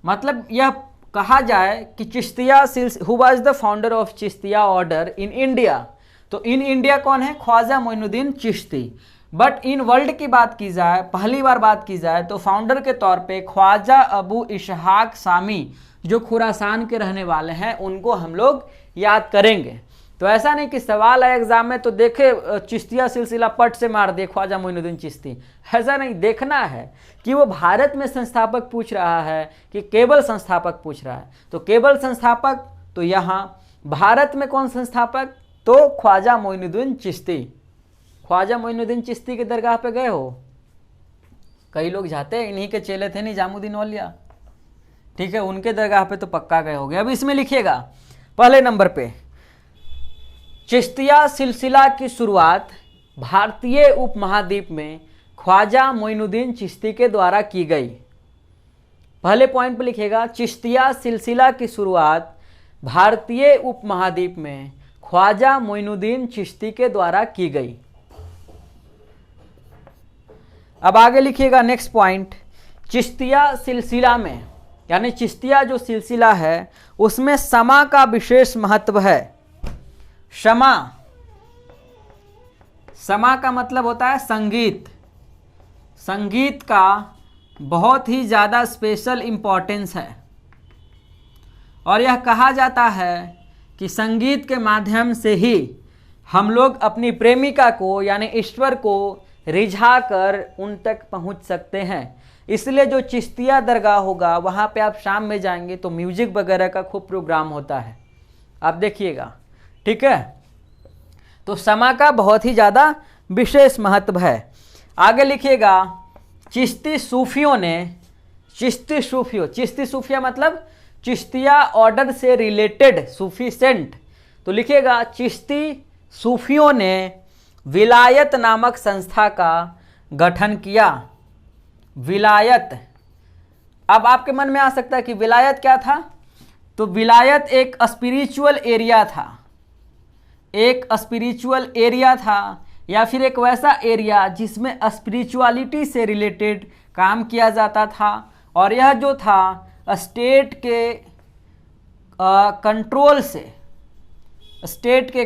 मतलब यह कहा जाए कि Chishtiya who was the founder of Chishtiya order in India, तो इन इंडिया कौन है? Khwaja Moinuddin Chishti. But in world की बात की जाए, पहली बार बात की जाए, तो फाउंडर के तौर पे ख्वाजा अबू इसहाक सामी जो खुरासान के रहने वाले हैं उनको हम लोग याद करेंगे। तो ऐसा नहीं कि सवाल है एग्जाम में तो देखे चिश्तिया सिलसिला पट से मार दे ख्वाजा मोइनुद्दीन चिश्ती, ऐसा नहीं। देखना है कि वो भारत में संस्थापक पूछ रहा है कि केवल संस्थापक पूछ रहा है। तो केवल संस्थापक, तो यहाँ भारत में कौन संस्थापक? तो ख्वाजा मोइनुद्दीन चिश्ती। ख्वाजा मोइनुद्दीन चिश्ती के दरगाह पे गए हो? कई लोग जाते हैं, इन्हीं के चेले थे निजामुद्दीन औलिया, ठीक है, उनके दरगाह पे तो पक्का गए होगे। अब इसमें लिखिएगा पहले नंबर पे, चिश्तिया सिलसिला की शुरुआत भारतीय उपमहाद्वीप में ख्वाजा मोइनुद्दीन चिश्ती के द्वारा की गई। पहले पॉइंट पे लिखिएगा, चिश्तिया सिलसिला की शुरुआत भारतीय उपमहाद्वीप में ख्वाजा मोइनुद्दीन चिश्ती के द्वारा की गई। अब आगे लिखिएगा नेक्स्ट पॉइंट, चिश्तिया सिलसिला में, यानी चिश्तिया जो सिलसिला है उसमें समा का विशेष महत्व है। शमा, समा का मतलब होता है संगीत। संगीत का बहुत ही ज़्यादा स्पेशल इम्पोर्टेंस है और यह कहा जाता है कि संगीत के माध्यम से ही हम लोग अपनी प्रेमिका को यानी ईश्वर को रिझा कर उन तक पहुंच सकते हैं। इसलिए जो चिश्तिया दरगाह होगा वहाँ पे आप शाम में जाएंगे तो म्यूजिक वगैरह का खूब प्रोग्राम होता है, आप देखिएगा, ठीक है। तो समा का बहुत ही ज़्यादा विशेष महत्व है। आगे लिखिएगा, चिश्ती सूफियों ने, चिश्ती सूफिया मतलब चिश्तिया ऑर्डर से रिलेटेड सूफी सेंट, तो लिखिएगा चिश्ती सूफियों ने विलायत नामक संस्था का गठन किया। विलायत, अब आपके मन में आ सकता है कि विलायत क्या था? तो विलायत एक स्पिरिचुअल एरिया था, एक स्पिरिचुअल एरिया था, या फिर एक वैसा एरिया जिसमें स्पिरिचुअलिटी से रिलेटेड काम किया जाता था, और यह जो था स्टेट के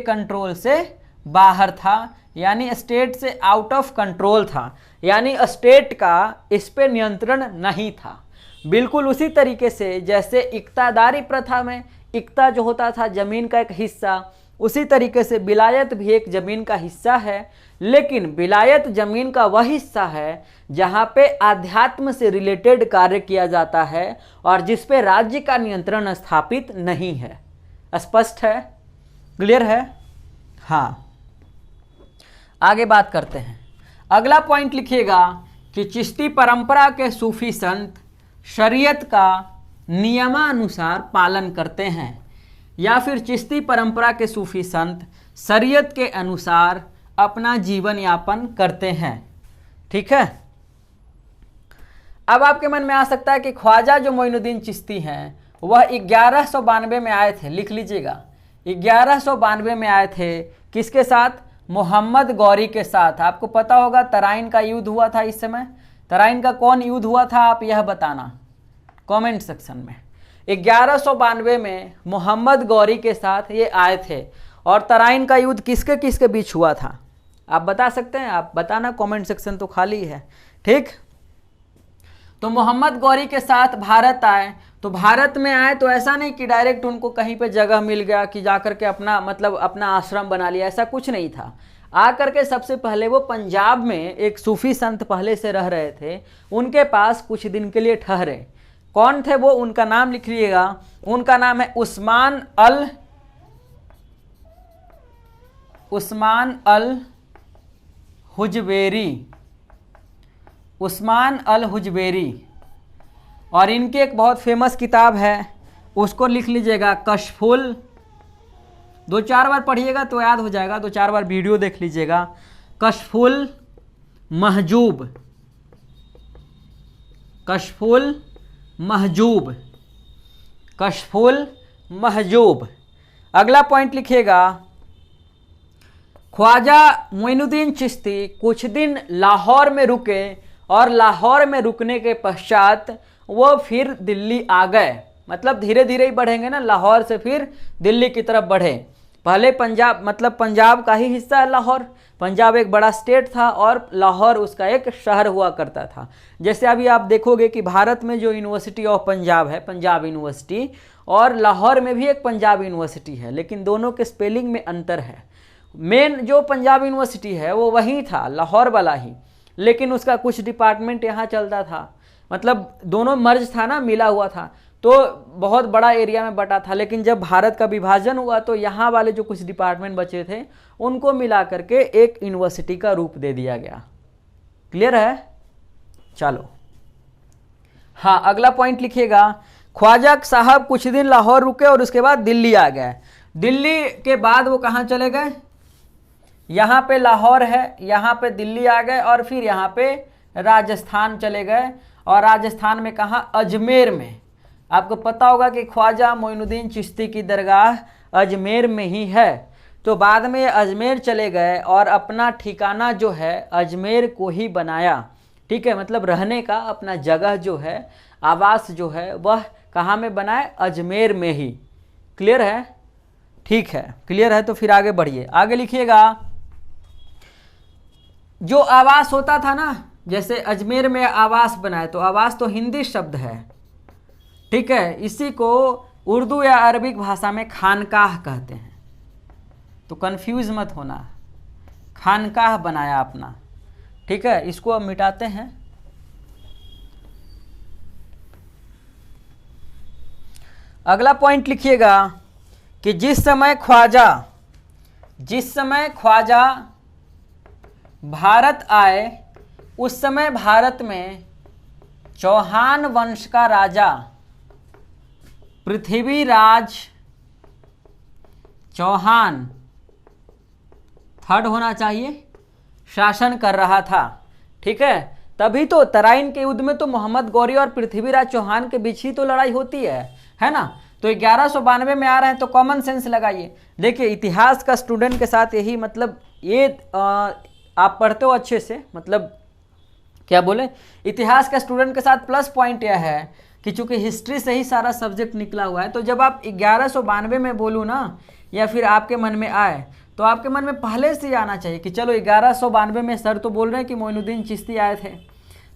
कंट्रोल से बाहर था, यानी स्टेट से आउट ऑफ कंट्रोल था, यानी स्टेट का इस पे नियंत्रण नहीं था। बिल्कुल उसी तरीके से जैसे इक्तादारी प्रथा में इक्ता जो होता था जमीन का एक हिस्सा, उसी तरीके से विलायत भी एक जमीन का हिस्सा है, लेकिन विलायत जमीन का वह हिस्सा है जहाँ पे आध्यात्म से रिलेटेड कार्य किया जाता है और जिस पे राज्य का नियंत्रण स्थापित नहीं है। स्पष्ट है? क्लियर है? हाँ, आगे बात करते हैं। अगला पॉइंट लिखिएगा कि चिश्ती परंपरा के सूफी संत शरीयत का नियमानुसार पालन करते हैं, या फिर चिश्ती परंपरा के सूफी संत शरीयत के अनुसार अपना जीवन यापन करते हैं। ठीक है। अब आपके मन में आ सकता है कि ख्वाजा जो मोइनुद्दीन चिश्ती हैं वह 1192 में आए थे। लिख लीजिएगा, 1192 में आए थे। किसके साथ? मोहम्मद गौरी के साथ। आपको पता होगा तराइन का युद्ध हुआ था इस समय। तराइन का कौन युद्ध हुआ था आप यह बताना कमेंट सेक्शन में। 1192 में मोहम्मद गौरी के साथ ये आए थे, और तराइन का युद्ध किसके किसके बीच हुआ था आप बता सकते हैं? आप बताना, कमेंट सेक्शन तो खाली है। ठीक, तो मोहम्मद गौरी के साथ भारत आए। तो भारत में आए तो ऐसा नहीं कि डायरेक्ट उनको कहीं पे जगह मिल गया कि जाकर के अपना आश्रम बना लिया, ऐसा कुछ नहीं था। आकर के सबसे पहले वो पंजाब में एक सूफी संत पहले से रह रहे थे, उनके पास कुछ दिन के लिए ठहरे। कौन थे वो? उनका नाम लिख लीजिएगा। उनका नाम है उस्मान अल हुजवेरी। उस्मान अल हुजवेरी। और इनकी एक बहुत फेमस किताब है, उसको लिख लीजिएगा कशफुल। 2-4 बार पढ़िएगा तो याद हो जाएगा, 2-4 बार वीडियो देख लीजिएगा। कशफुल महजूब, कशफुल महजूब, कशफुल महजूब। अगला पॉइंट लिखिएगा, ख्वाजा मोइनुद्दीन चिश्ती कुछ दिन लाहौर में रुके, और लाहौर में रुकने के पश्चात वो फिर दिल्ली आ गए। मतलब धीरे धीरे ही बढ़ेंगे ना, लाहौर से फिर दिल्ली की तरफ बढ़े। पहले पंजाब, मतलब पंजाब का ही हिस्सा है लाहौर। पंजाब एक बड़ा स्टेट था और लाहौर उसका एक शहर हुआ करता था। जैसे अभी आप देखोगे कि भारत में जो यूनिवर्सिटी ऑफ पंजाब है, पंजाब यूनिवर्सिटी, और लाहौर में भी एक पंजाब यूनिवर्सिटी है, लेकिन दोनों के स्पेलिंग में अंतर है। मेन जो पंजाब यूनिवर्सिटी है वो वही था, लाहौर वाला ही, लेकिन उसका कुछ डिपार्टमेंट यहाँ चलता था। मतलब दोनों मर्ज था ना, मिला हुआ था, तो बहुत बड़ा एरिया में बटा था। लेकिन जब भारत का विभाजन हुआ तो यहाँ वाले जो कुछ डिपार्टमेंट बचे थे उनको मिला करके एक यूनिवर्सिटी का रूप दे दिया गया। क्लियर है? चलो, हाँ, अगला पॉइंट लिखिएगा, ख्वाजा साहब कुछ दिन लाहौर रुके और उसके बाद दिल्ली आ गए। दिल्ली के बाद वो कहाँ चले गए? यहाँ पे लाहौर है, यहाँ पे दिल्ली आ गए, और फिर यहाँ पे राजस्थान चले गए। और राजस्थान में कहाँ? अजमेर में। आपको पता होगा कि ख्वाजा मोइनुद्दीन चिश्ती की दरगाह अजमेर में ही है। तो बाद में ये अजमेर चले गए और अपना ठिकाना जो है अजमेर को ही बनाया। ठीक है, मतलब रहने का अपना जगह जो है, आवास जो है, वह कहाँ में बनाए? अजमेर में ही। क्लियर है? ठीक है, क्लियर है तो फिर आगे बढ़िए। आगे लिखिएगा, जो आवास होता था ना, जैसे अजमेर में आवास बनाए, तो आवास तो हिंदी शब्द है, ठीक है, इसी को उर्दू या अरबिक भाषा में खानकाह कहते हैं। तो कंफ्यूज मत होना, खानकाह बनाया अपना। ठीक है, इसको अब मिटाते हैं। अगला पॉइंट लिखिएगा कि जिस समय ख्वाजा भारत आए, उस समय भारत में चौहान वंश का राजा पृथ्वीराज चौहान थर्ड होना चाहिए, शासन कर रहा था। ठीक है, तभी तो तराइन के युद्ध में तो मोहम्मद गौरी और पृथ्वीराज चौहान के बीच ही तो लड़ाई होती है ना। तो 1192 में आ रहे हैं तो कॉमन सेंस लगाइए। देखिए इतिहास का स्टूडेंट के साथ यही मतलब ये आप पढ़ते हो अच्छे से, मतलब क्या बोले, इतिहास का स्टूडेंट के साथ प्लस पॉइंट यह है कि चूंकि हिस्ट्री से ही सारा सब्जेक्ट निकला हुआ है, तो जब आप 1192 में बोलूँ ना, या फिर आपके मन में आए, तो आपके मन में पहले से ही आना चाहिए कि चलो 1192 में सर तो बोल रहे हैं कि मोइनुद्दीन चिश्ती आए थे,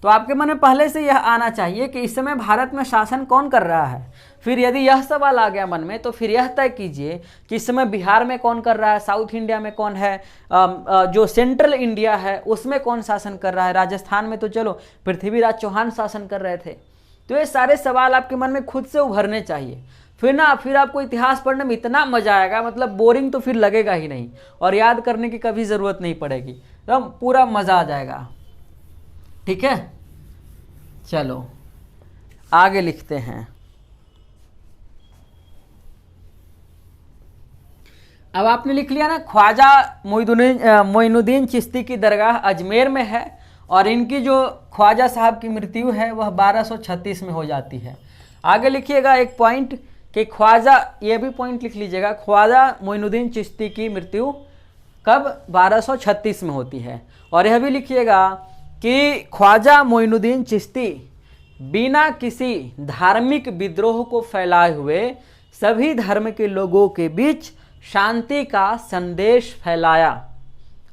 तो आपके मन में पहले से यह आना चाहिए कि इस समय भारत में शासन कौन कर रहा है। फिर यदि यह सवाल आ गया मन में, तो फिर यह तय कीजिए कि इस समय बिहार में कौन कर रहा है, साउथ इंडिया में कौन है, जो सेंट्रल इंडिया है उसमें कौन शासन कर रहा है। राजस्थान में तो चलो पृथ्वीराज चौहान शासन कर रहे थे। तो ये सारे सवाल आपके मन में खुद से उभरने चाहिए। फिर आपको इतिहास पढ़ने में इतना मजा आएगा, मतलब बोरिंग तो फिर लगेगा ही नहीं, और याद करने की कभी ज़रूरत नहीं पड़ेगी, तो पूरा मज़ा आ जाएगा। ठीक है, चलो आगे लिखते हैं। अब आपने लिख लिया ना, ख्वाजा मोइनुद्दीन चिश्ती की दरगाह अजमेर में है, और इनकी जो ख्वाजा साहब की मृत्यु है वह 1236 में हो जाती है। आगे लिखिएगा एक पॉइंट कि ख्वाजा, ये भी पॉइंट लिख लीजिएगा, ख्वाजा मोइनुद्दीन चिश्ती की मृत्यु कब 1236 में होती है। और यह भी लिखिएगा कि ख्वाजा मोइनुद्दीन चिश्ती बिना किसी धार्मिक विद्रोह को फैलाए हुए सभी धर्म के लोगों के बीच शांति का संदेश फैलाया,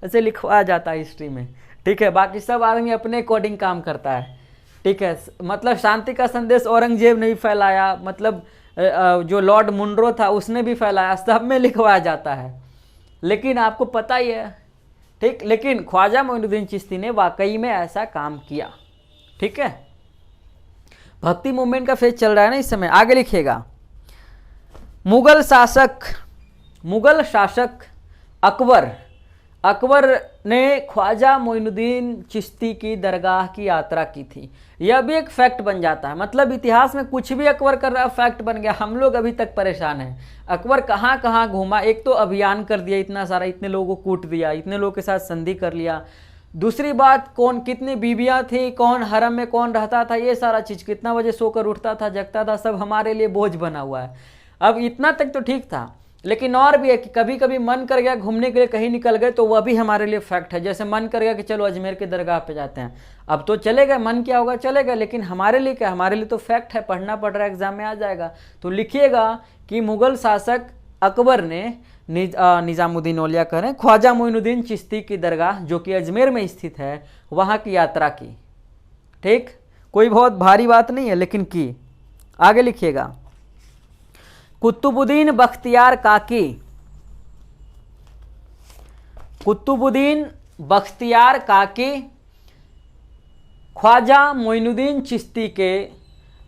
ऐसे लिखवाया जाता है हिस्ट्री में। ठीक है, बाकी सब आदमी अपने अकॉर्डिंग काम करता है। ठीक है, मतलब शांति का संदेश औरंगजेब ने भी फैलाया, मतलब जो लॉर्ड मुनरो था उसने भी फैलाया, सब में लिखवाया जाता है। लेकिन आपको पता ही है, ठीक, लेकिन ख्वाजा मोइनुद्दीन चिश्ती ने वाकई में ऐसा काम किया। ठीक है, भक्ति मूवमेंट का फेज चल रहा है ना इस समय। आगे लिखिएगा, मुगल शासक अकबर ने ख्वाजा मोइनुद्दीन चिश्ती की दरगाह की यात्रा की थी। यह भी एक फैक्ट बन जाता है, मतलब इतिहास में कुछ भी अकबर कर रहा फैक्ट बन गया। हम लोग अभी तक परेशान हैं, अकबर कहाँ कहाँ घूमा। एक तो अभियान कर दिया इतना सारा, इतने लोगों को कूट दिया, इतने लोगों के साथ संधि कर लिया। दूसरी बात, कौन कितनी बीबियाँ थी, कौन हरम में कौन रहता था, ये सारा चीज़, कितना बजे सोकर उठता था जगता था, सब हमारे लिए बोझ बना हुआ है। अब इतना तक तो ठीक था, लेकिन और भी है कि कभी कभी मन कर गया घूमने के लिए कहीं निकल गए, तो वह भी हमारे लिए फैक्ट है। जैसे मन कर गया कि चलो अजमेर के दरगाह पे जाते हैं, अब तो चले गए, मन क्या होगा चलेगा, लेकिन हमारे लिए क्या, हमारे लिए तो फैक्ट है, पढ़ना पड़ रहा है, एग्जाम में आ जाएगा। तो लिखिएगा कि मुगल शासक अकबर ने निजामुद्दीन औलिया करें ख्वाजा मोइनुद्दीन चिश्ती की दरगाह जो कि अजमेर में स्थित है वहाँ की यात्रा की। ठीक, कोई बहुत भारी बात नहीं है, लेकिन की। आगे लिखिएगा, कुतुबुद्दीन बख्तियार काकी ख्वाजा मोइनुद्दीन चिश्ती के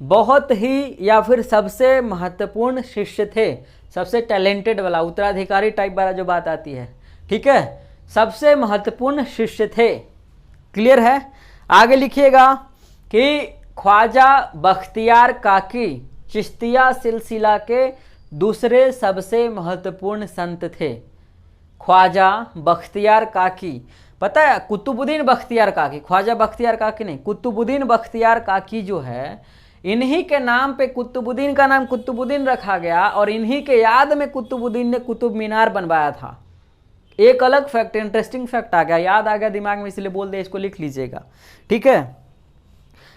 बहुत ही या फिर सबसे महत्वपूर्ण शिष्य थे, सबसे टैलेंटेड वाला उत्तराधिकारी टाइप वाला जो बात आती है। ठीक है, सबसे महत्वपूर्ण शिष्य थे। क्लियर है। आगे लिखिएगा कि ख्वाजा बख्तियार काकी चिश्तिया सिलसिला के दूसरे सबसे महत्वपूर्ण संत थे। ख्वाजा बख्तियार काकी, पता है कुतुबुद्दीन बख्तियार काकी, ख्वाजा बख्तियार काकी नहीं, कुतुबुद्दीन बख्तियार काकी जो है, इन्हीं के नाम पे कुतुबुद्दीन का नाम कुतुबुद्दीन रखा गया, और इन्हीं के याद में कुतुबुद्दीन ने कुतुब मीनार बनवाया था। एक अलग फैक्ट, इंटरेस्टिंग फैक्ट आ गया, याद आ गया दिमाग में, इसलिए बोल दे, इसको लिख लीजिएगा। ठीक है,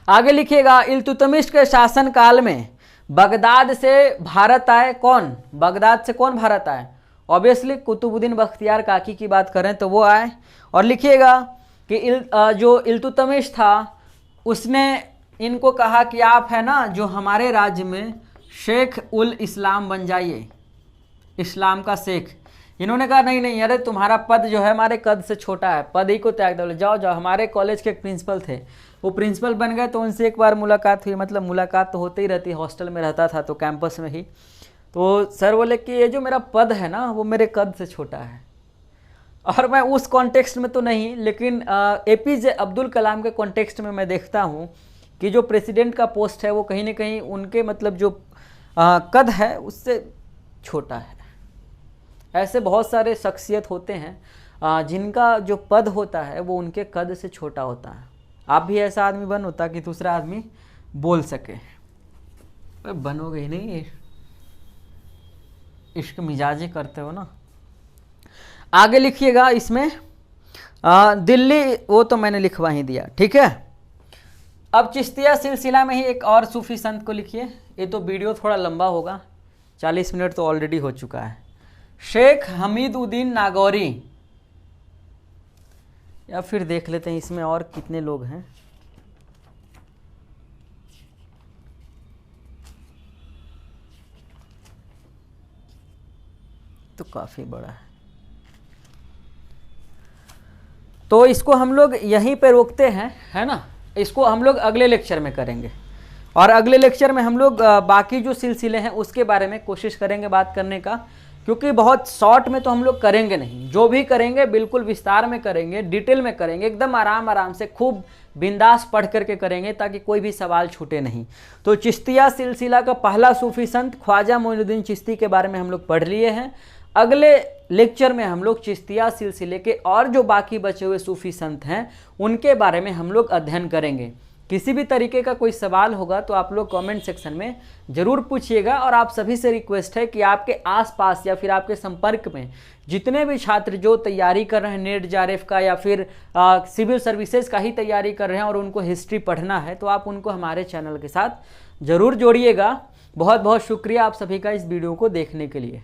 आगे लिखिएगा, इल्तुतमिश के शासन काल में बगदाद से भारत आए कौन, बगदाद से कौन भारत आए, ऑब्वियसली कुतुबुद्दीन बख्तियार काकी की बात करें तो वो आए। और लिखिएगा कि जो इल्तुतमिश था उसने इनको कहा कि आप है ना जो हमारे राज्य में शेख उल इस्लाम बन जाइए, इस्लाम का शेख। इन्होंने कहा नहीं नहीं, अरे तुम्हारा पद जो है हमारे कद से छोटा है, पद ही को त्याग दो, जाओ जाओ। हमारे कॉलेज के एक प्रिंसिपल थे, वो प्रिंसिपल बन गए, तो उनसे एक बार मुलाकात हुई, मतलब मुलाकात तो होती ही रहती, हॉस्टल में रहता था तो कैंपस में ही। तो सर बोले कि ये जो मेरा पद है ना वो मेरे कद से छोटा है। और मैं उस कॉन्टेक्स्ट में तो नहीं, लेकिन APJ अब्दुल कलाम के कॉन्टेक्स्ट में मैं देखता हूँ कि जो प्रेसिडेंट का पोस्ट है वो कहीं ना कहीं उनके मतलब जो कद है उससे छोटा है। ऐसे बहुत सारे शख्सियत होते हैं। जिनका जो पद होता है वो उनके कद से छोटा होता है। आप भी ऐसा आदमी बनो ताकि दूसरा आदमी बोल सके। बनोगे ही नहीं, इश्क मिजाजी करते हो ना। आगे लिखिएगा इसमें दिल्ली, वो तो मैंने लिखवा ही दिया, ठीक है। अब चिश्तिया सिलसिला में ही एक और सूफी संत को लिखिए। ये तो वीडियो थोड़ा लंबा होगा, 40 मिनट तो ऑलरेडी हो चुका है। शेख हमीद उद्दीन नागौरी, या फिर देख लेते हैं इसमें और कितने लोग हैं। तो काफी बड़ा है, तो इसको हम लोग यहीं पे रोकते हैं, है ना। इसको हम लोग अगले लेक्चर में करेंगे, और अगले लेक्चर में हम लोग बाकी जो सिलसिले हैं उसके बारे में कोशिश करेंगे बात करने का, क्योंकि बहुत शॉर्ट में तो हम लोग करेंगे नहीं। जो भी करेंगे बिल्कुल विस्तार में करेंगे, डिटेल में करेंगे, एकदम आराम से खूब बिंदास पढ़ करके करेंगे ताकि कोई भी सवाल छूटे नहीं। तो चिश्तिया सिलसिला का पहला सूफी संत ख्वाजा मोइनुद्दीन चिश्ती के बारे में हम लोग पढ़ लिए हैं। अगले लेक्चर में हम लोग चिश्तिया सिलसिले के और जो बाकी बचे हुए सूफी संत हैं उनके बारे में हम लोग अध्ययन करेंगे। किसी भी तरीके का कोई सवाल होगा तो आप लोग कमेंट सेक्शन में ज़रूर पूछिएगा। और आप सभी से रिक्वेस्ट है कि आपके आसपास या फिर आपके संपर्क में जितने भी छात्र जो तैयारी कर रहे हैं नेट JRF का या फिर सिविल सर्विसेज का ही तैयारी कर रहे हैं और उनको हिस्ट्री पढ़ना है, तो आप उनको हमारे चैनल के साथ ज़रूर जोड़िएगा। बहुत बहुत शुक्रिया आप सभी का इस वीडियो को देखने के लिए।